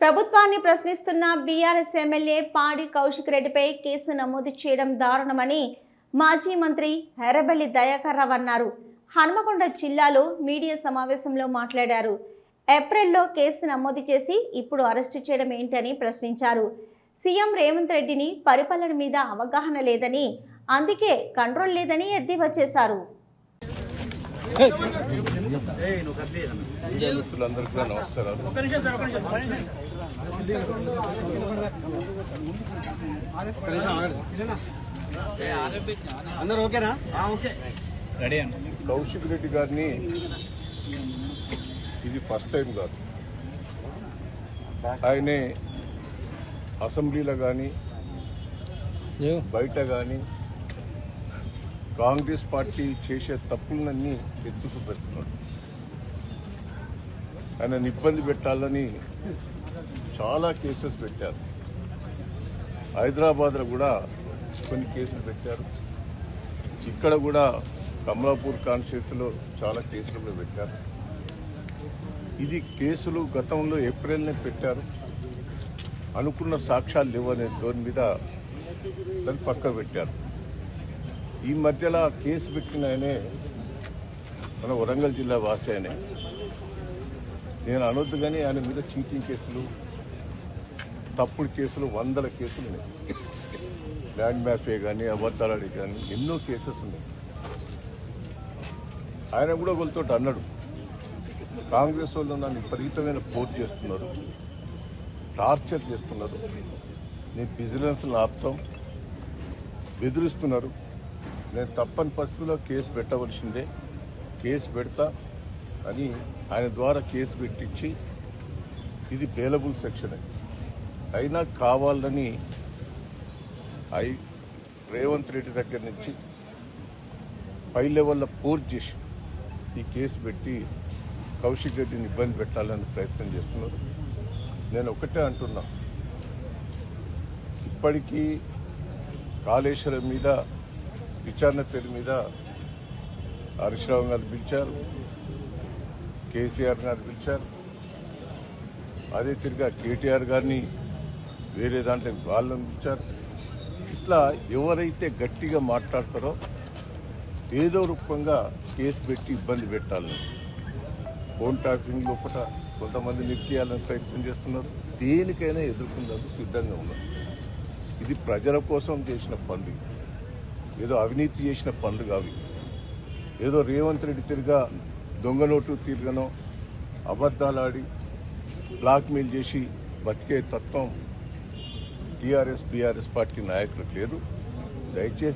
ప్రభుత్వాన్ని ప్రశ్నిస్తున్న BRS MLA పాడి కౌశిక్ రెడ్డిపై కేసు నమోదు చేయడం దారుణమని మాజీ మంత్రి ఎర్రబెల్లి దయాకర్ రావు అన్నారు. హన్మకొండ జిల్లాలో మీడియా సమావేశంలో మాట్లాడారు. ఏప్రిల్లో కేసు నమోదు చేసి ఇప్పుడు అరెస్టు చేయడం ఏంటని ప్రశ్నించారు. సీఎం రేవంత్ రెడ్డిని పరిపాలన మీద అవగాహన లేదని, అందుకే కంట్రోల్ లేదని ఎద్దేవా చేశారు. నమస్కారాలు. కౌశిక్ రెడ్డి గారిని ఇది ఫస్ట్ టైం కాదు. ఆయనే అసెంబ్లీలో కానీ బయట కానీ కాంగ్రెస్ పార్టీ చేసే తప్పులన్నీ ఎత్తుకు పెడుతున్నాడు. ఆయనను ఇబ్బంది పెట్టాలని చాలా కేసెస్ పెట్టారు. హైదరాబాద్లో కూడా కొన్ని కేసులు పెట్టారు. ఇక్కడ కూడా కమలాపూర్ కాన్స్టిట్యూన్సీలో చాలా కేసులు కూడా పెట్టారు. ఇది కేసులు గతంలో ఏప్రిల్నే పెట్టారు. అనుకున్న సాక్ష్యాలు లేవనే దాని మీద దాన్ని పక్కన పెట్టారు. ఈ మధ్యలో కేసు పెట్టిన ఆయనే మన వరంగల్ జిల్లా వాసి ఆయనే. నేను అనొద్దు కానీ ఆయన మీద చీటింగ్ కేసులు, తప్పుడు కేసులు, వందల కేసులు ఉన్నాయి. ల్యాండ్ మ్యాఫియా కానీ, అబద్ధాలాడి కానీ ఎన్నో కేసెస్ ఉన్నాయి. ఆయన కూడా వాళ్ళతో అన్నాడు, కాంగ్రెస్ వాళ్ళు నన్ను విపరీతమైన పోర్ట్ చేస్తున్నారు, టార్చర్ చేస్తున్నారు, నేను బిజినెస్ని ఆపుతాం, బెదిరిస్తున్నారు, నేను తప్పని పరిస్థితుల్లో కేసు పెట్టవలసిందే, కేసు పెడతా అని ఆయన ద్వారా కేసు పెట్టించి ఇది బెయిలబుల్ సెక్షన్ అయినా కావాలని రేవంత్ రెడ్డి దగ్గర నుంచి పై లెవెల్లో పోర్ట్ చేసి ఈ కేసు పెట్టి కౌశిక్ రెడ్డిని ఇబ్బంది పెట్టాలని ప్రయత్నం చేస్తున్నారు. నేను ఒకటే అంటున్నా, ఇప్పటికీ కాళేశ్వరం మీద విచారణ పేరు మీద హరీష్ రావు గారు పిలిచారు, కేసీఆర్ గారు పిలిచారు, అదే తిరిగా కేటీఆర్ గారిని వేరే దాంట్లో వాళ్ళని పిలిచారు. ఇట్లా ఎవరైతే గట్టిగా మాట్లాడతారో ఏదో రూపంగా కేసు పెట్టి ఇబ్బంది పెట్టాలని, ఫోన్ ట్యాపింగ్ లోపల కొంతమంది నిలిపేయాలని ప్రయత్నం చేస్తున్నారు. దేనికైనా ఎదుర్కొనేందుకు సిద్ధంగా ఉన్నారు. ఇది ప్రజల కోసం చేసిన పనులు, ఏదో అవినీతి చేసిన పనులు కావి. ఏదో రేవంత్ రెడ్డి తిరిగా దొంగలోటు తిరగనో, అబద్ధాలాడి బ్లాక్మెయిల్ చేసి బతికే తత్వం టీఆర్ఎస్ బీఆర్ఎస్ పార్టీ నాయకులకు లేదు. దయచేసి